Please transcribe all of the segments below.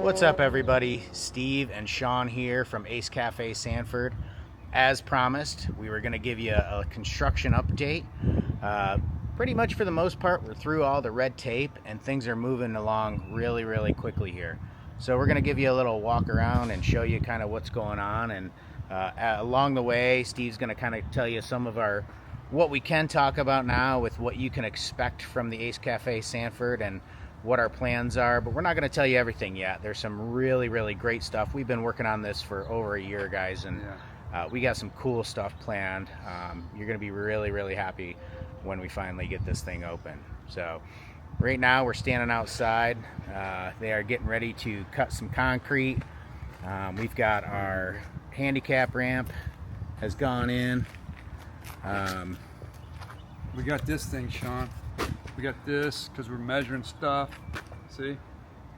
What's up, everybody? Steve and Sean here from Ace Cafe Sanford. As promised, we were going to give you a construction update. Pretty much for the most part, we're through all the red tape and things are moving along really quickly here. So we're going to give you a little walk around and show you kind of what's going on. And along the way, Steve's going to kind of tell you some of what we can talk about now with what you can expect from the Ace Cafe Sanford and what our plans are, but we're not going to tell you everything yet. There's some really great stuff. We've been working on this for over a year, guys, and we got some cool stuff planned. You're going to be really happy when we finally get this thing open. So right now we're standing outside. They are getting ready to cut some concrete. We've got our handicap ramp has gone in. We got this thing, Sean. We got this because we're measuring stuff. See?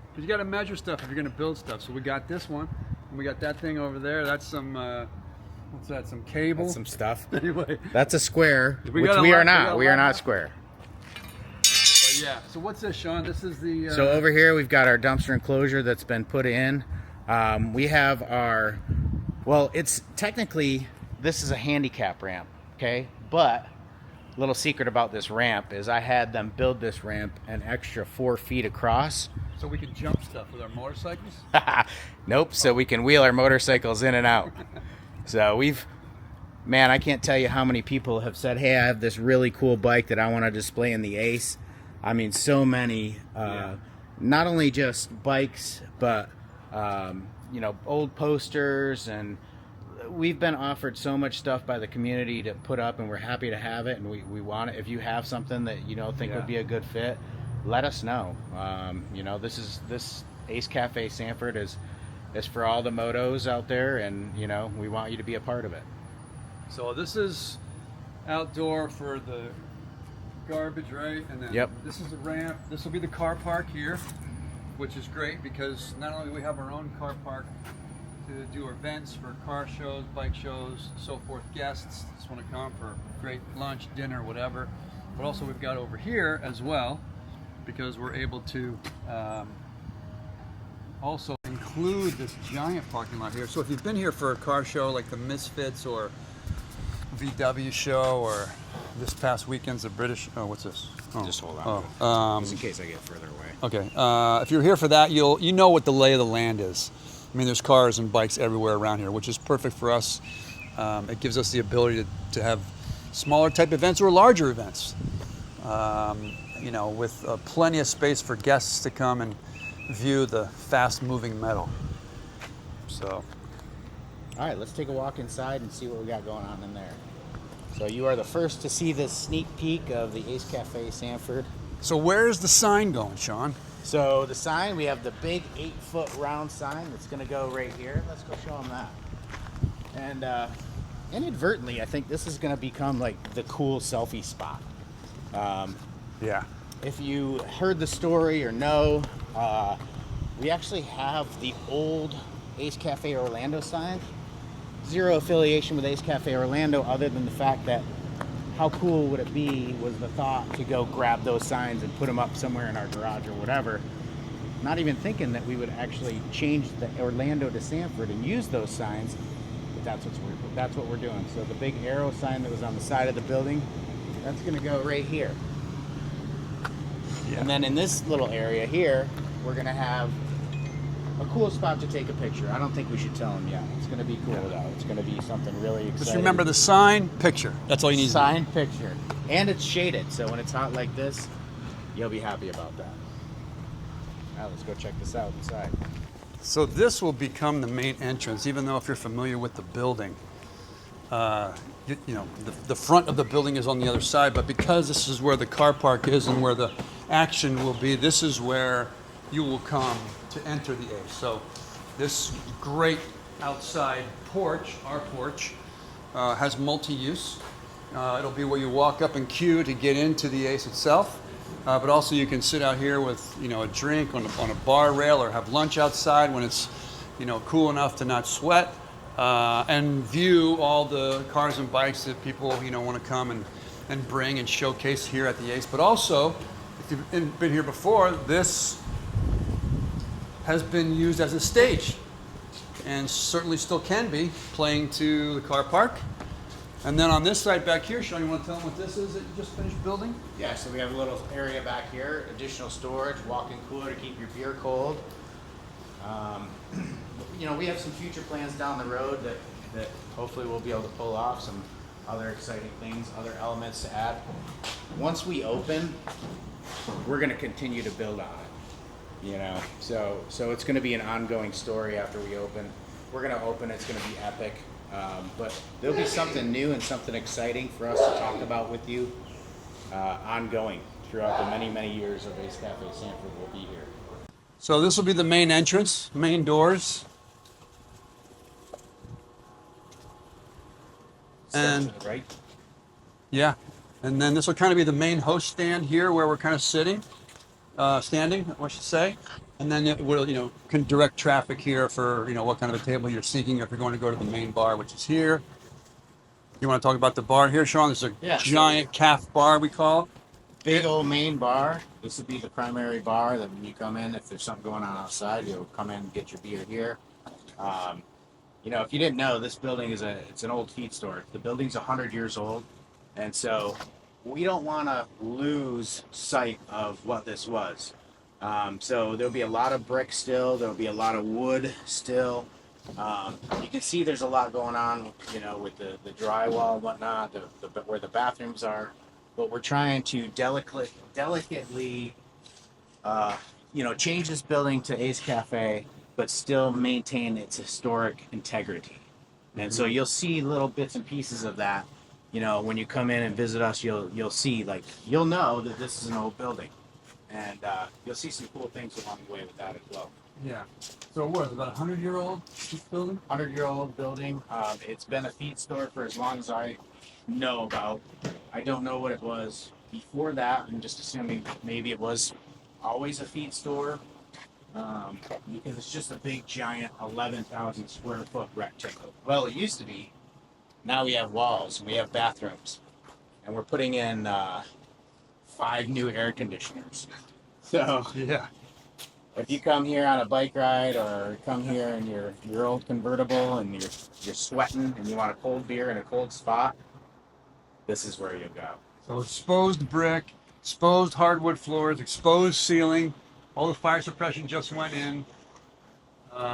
Because you got to measure stuff if you're going to build stuff. So we got this one, and we got that thing over there. That's some, what's that? Some cable. That's some stuff. Anyway, that's a square, which we are not. We are not square. But yeah. So what's this, Sean? This is the. So over here we've got our dumpster enclosure that's been put in. We have our. Well, it's technically this is a handicap ramp, okay, but. Little secret about this ramp is I had them build this ramp an extra 4 feet across. So we can jump stuff with our motorcycles? Nope, so we can wheel our motorcycles in and out. So man, I can't tell you how many people have said, hey, I have this really cool bike that I want to display in the Ace. I mean, so many, not only just bikes, but, old posters, and we've been offered so much stuff by the community to put up, and we're happy to have it, and we want it. If you have something that think would be a good fit, let us know. This Ace Cafe Sanford is for all the motos out there, and we want you to be a part of it. So this is outdoor for the garbage, right? And then this is the ramp. This will be the car park here, which is great because not only do we have our own car park to do events for car shows, bike shows, so forth, guests just want to come for great lunch, dinner, whatever, but also we've got over here as well, because we're able to also include this giant parking lot here. So if you've been here for a car show like the Misfits or VW show, or this past weekend's the British, what's this? Just hold on, just in case I get further away. Okay, if you're here for that, you know what the lay of the land is. I mean, there's cars and bikes everywhere around here, which is perfect for us. It gives us the ability to have smaller type events or larger events, with plenty of space for guests to come and view the fast-moving metal. So, all right, let's take a walk inside and see what we got going on in there. So you are the first to see this sneak peek of the Ace Cafe Sanford. So where's the sign going, Sean? So the sign, we have the big 8-foot round sign that's going to go right here. Let's go show them that. And inadvertently, I think this is going to become like the cool selfie spot. If you heard the story or know, we actually have the old Ace Cafe Orlando sign. Zero affiliation with Ace Cafe Orlando other than the fact that how cool would it be was the thought to go grab those signs and put them up somewhere in our garage or whatever. Not even thinking that we would actually change the Orlando to Sanford and use those signs, but that's what we're doing. So the big arrow sign that was on the side of the building, that's going to go right here. And then in this little area here, we're going to have a cool spot to take a picture. I don't think we should tell them yet. It's going to be cool though. It's going to be something really exciting. Just remember the sign, picture. That's all you need. Sign, picture. And it's shaded, so when it's hot like this, you'll be happy about that. Now let's go check this out inside. So this will become the main entrance, even though if you're familiar with the building, the front of the building is on the other side, but because this is where the car park is and where the action will be, this is where you will come to enter the Ace. So this great outside porch, our porch, has multi-use. It'll be where you walk up and queue to get into the Ace itself, but also you can sit out here with a drink on a bar rail or have lunch outside when it's cool enough to not sweat, and view all the cars and bikes that people want to come and and bring and showcase here at the Ace. But also, if you've been here before, this has been used as a stage, and certainly still can be, playing to the car park. And then on this side back here, Sean, you want to tell them what this is that you just finished building? Yeah, so we have a little area back here, additional storage, walk-in cooler to keep your beer cold. You know, we have some future plans down the road that hopefully we'll be able to pull off, some other exciting things, other elements to add. Once we open, we're going to continue to build on it, you know, so it's going to be an ongoing story after we open. We're going to open, it's going to be epic, but there'll be something new and something exciting for us to talk about with you ongoing throughout the many years of Ace Cafe Sanford will be here. So this will be the main entrance, main doors. And To the right. yeah, and then this will kind of be the main host stand here where we're kind of sitting, standing, I should say. And then it will, you know, can direct traffic here for, you know, what kind of a table you're seeking if you're going to go to the main bar, which is here. You want to talk about the bar here, Sean? This is a giant calf bar, we call it. Big old main bar. This would be the primary bar that when you come in, if there's something going on outside, you'll come in and get your beer here. You know, if you didn't know, this building it's an old feed store. The building's 100 years old, and so we don't want to lose sight of what this was. So there'll be a lot of brick still. There'll be a lot of wood still. You can see there's a lot going on, you know, with the drywall and whatnot, where the bathrooms are. But we're trying to delicately, you know, change this building to Ace Cafe, but still maintain its historic integrity. And so you'll see little bits and pieces of that. You know, when you come in and visit us, you'll see, like, you'll know that this is an old building, and you'll see some cool things along the way with that as well. Yeah. So what, is it about 100-year-old, this building? 100-year-old building. It's been a feed store for as long as I know about. I don't know what it was before that. I'm just assuming maybe it was always a feed store, because it's just a big, giant 11,000 square foot rectangle. Well, it used to be. Now we have walls and we have bathrooms, and we're putting in 5 new air conditioners. So Yeah. if you come here on a bike ride, or come here in your old convertible and you're sweating and you want a cold beer in a cold spot, this is where you'll go. So exposed brick, exposed hardwood floors, exposed ceiling. All the fire suppression just went in.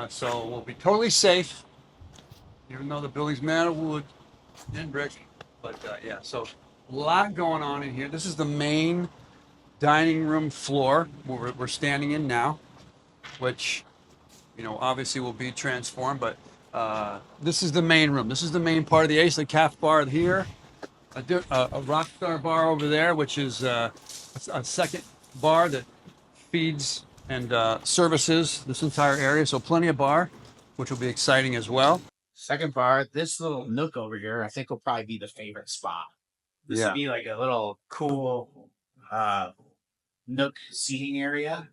So we'll be totally safe, even though the building's made out of wood and brick. But yeah, so a lot going on in here. This is the main dining room floor where we're standing in now, which, you know, obviously will be transformed. But this is the main room. This is the main part of the Ace, the calf bar here. A Rockstar bar over there, which is a second bar that feeds and services this entire area. So plenty of bar, which will be exciting as well. Second bar, this little nook over here, I think will probably be the favorite spot. This would be like a little cool nook seating area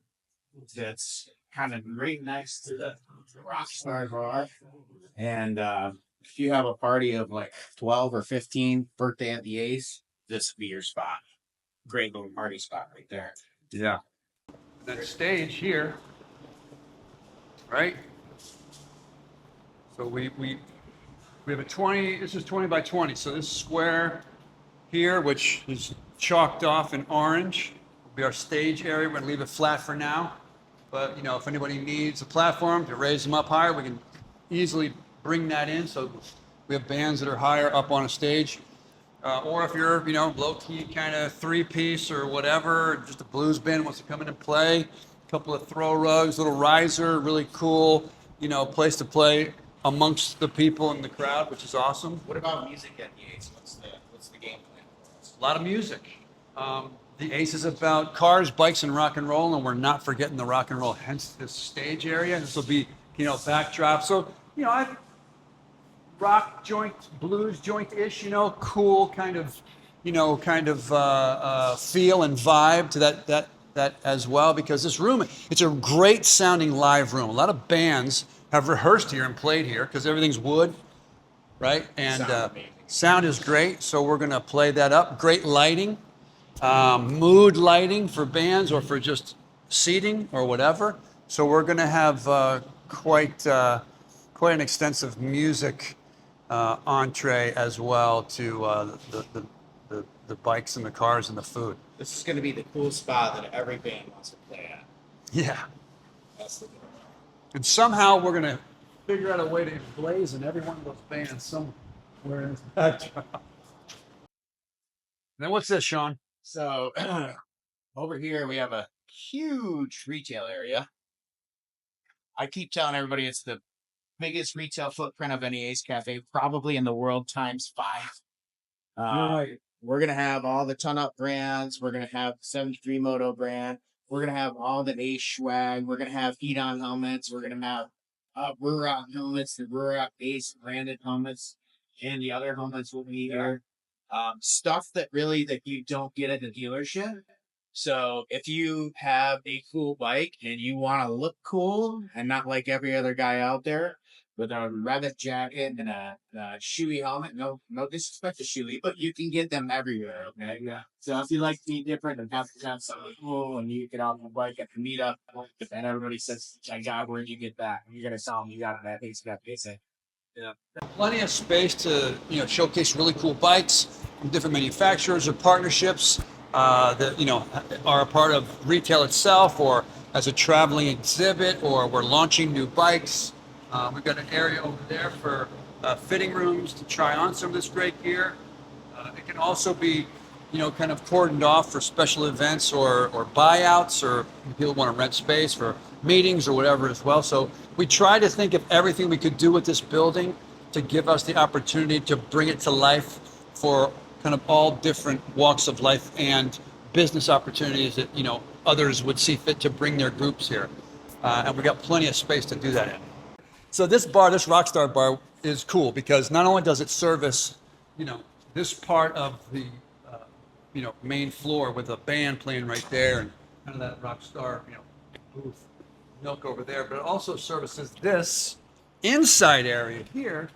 that's kind of right next to the Rockstar bar. And if you have a party of like 12 or 15, birthday at the Ace, this would be your spot. Great little party spot right there. Yeah. That stage here, right? So we have a 20, this is 20 by 20. So this square here, which is chalked off in orange, will be our stage area. We're gonna leave it flat for now. But, you know, if anybody needs a platform to raise them up higher, we can easily bring that in. So we have bands that are higher up on a stage. Or if you're, you know, low-key kind of 3-piece or whatever, just a blues band wants to come in and play, a couple of throw rugs, little riser, really cool, you know, place to play amongst the people in the crowd, which is awesome. What about music at the Ace? What's the game plan? A lot of music. The Ace is about cars, bikes, and rock and roll, and we're not forgetting the rock and roll, hence this stage area. This will be, you know, backdrop. So, you know, rock joint, blues joint-ish, you know, cool kind of, you know, feel and vibe to that as well, because this room, it's a great sounding live room. A lot of bands have rehearsed here and played here because everything's wood, right? And Sound is great, so we're going to play that up. Great lighting, mood lighting for bands or for just seating or whatever. So we're going to have quite an extensive music entree as well to the bikes and the cars and the food. This is going to be the cool spot that every band wants to play at. Yeah. That's the goal. And somehow we're going to figure out a way to emblazon every one of those bands somewhere in the background. Then what's this, Sean? So over here we have a huge retail area. I keep telling everybody it's the biggest retail footprint of any Ace Cafe, probably in the world times 5. Right. We're going to have all the ton up brands. We're going to have 73 Moto brand. We're going to have all the Ace swag. We're going to have heat on helmets. We're going to have Ruroc helmets, the Ruroc Ace branded helmets, and the other helmets will be here. Stuff that you don't get at the dealership. So if you have a cool bike and you want to look cool and not like every other guy out there with a rabbit jacket and a shoey helmet, no disrespect to shoey, but you can get them everywhere. Okay. Yeah. So if you like to be different and have something cool and you get on the bike at the meetup, and everybody says, "My God, where'd you get that?" You're gonna tell them you got it at Ace Cafe. Yeah. Plenty of space to showcase really cool bikes from different manufacturers or partnerships that are a part of retail itself or as a traveling exhibit, or we're launching new bikes. We've got an area over there for fitting rooms to try on some of this great gear. It can also be kind of cordoned off for special events or buyouts, or people want to rent space for meetings or whatever as well. So we try to think of everything we could do with this building to give us the opportunity to bring it to life for kind of all different walks of life and business opportunities that others would see fit to bring their groups here. And we got plenty of space to do that in. So this bar, this Rockstar bar, is cool because not only does it service this part of the main floor with a band playing right there and kind of that Rockstar booth milk over there, but it also services this inside area here,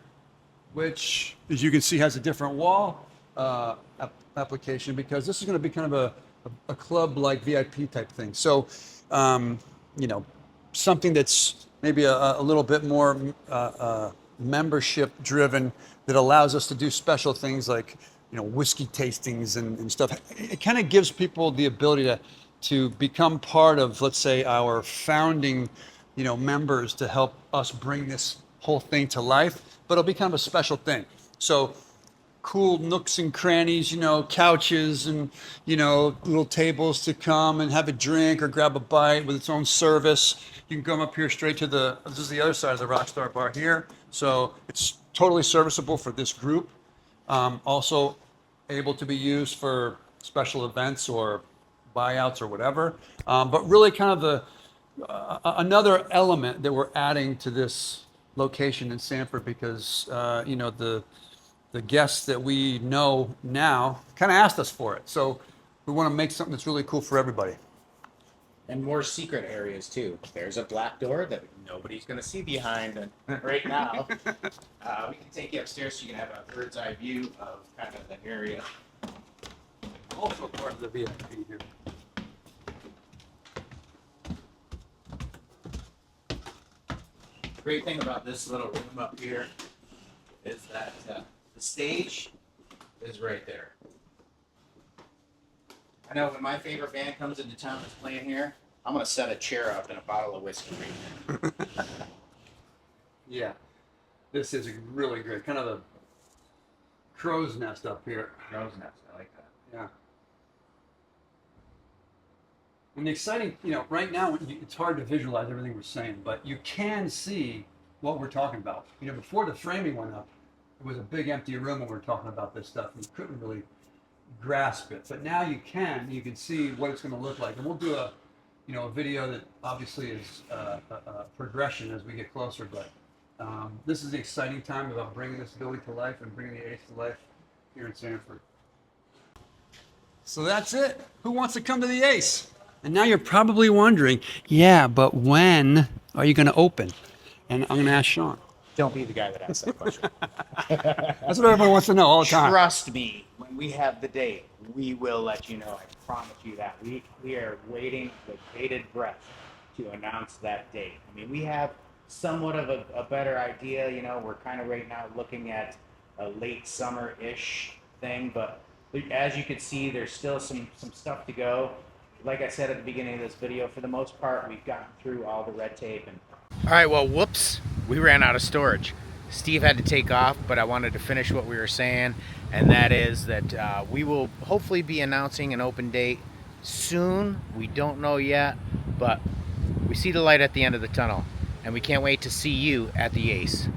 which, as you can see, has a different wall application, because this is going to be kind of a club-like VIP type thing. So, something that's maybe a little bit more membership driven, that allows us to do special things like whiskey tastings and stuff. It kind of gives people the ability to become part of, let's say, our founding members, to help us bring this whole thing to life. But it'll be kind of a special thing. So cool nooks and crannies, couches and little tables to come and have a drink or grab a bite with its own service. You can come up here straight to this is the other side of the Rockstar bar here. So it's totally serviceable for this group. Also able to be used for special events or buyouts or whatever. But really kind of another element that we're adding to this location in Sanford, because the guests that we know now kind of asked us for it. So we want to make something that's really cool for everybody. And more secret areas too. There's a black door that nobody's going to see behind right now. We can take you upstairs so you can have a bird's eye view of kind of the area. Also part of the VIP here. Great thing about this little room up here is that the stage is right there. I know when my favorite band comes into town that's playing here, I'm going to set a chair up and a bottle of whiskey right there. Yeah, this is really great. Kind of a crow's nest up here. Crow's nest, I like that. Yeah. And the exciting, right now it's hard to visualize everything we're saying, but you can see what we're talking about. Before the framing went up, it was a big empty room when we were talking about this stuff, and you couldn't really grasp it. But now you can see what it's going to look like. And we'll do a video that obviously is a progression as we get closer. But this is the exciting time about bringing this building to life and bringing the Ace to life here in Sanford. So that's it. Who wants to come to the Ace? And now you're probably wondering, yeah, but when are you going to open? And I'm going to ask Sean. Don't be the guy that asks that question. That's what everybody wants to know all the time. Trust me, when we have the date, we will let you know. I promise you that. We are waiting with bated breath to announce that date. I mean, we have somewhat of a better idea. You know, we're kind of right now looking at a late summer-ish thing, but as you can see, there's still some stuff to go. Like I said at the beginning of this video, for the most part, we've gotten through all the red tape. And all right, well, whoops, we ran out of storage. Steve had to take off, but I wanted to finish what we were saying, and that is that we will hopefully be announcing an open date soon. We don't know yet, but we see the light at the end of the tunnel, and we can't wait to see you at the Ace.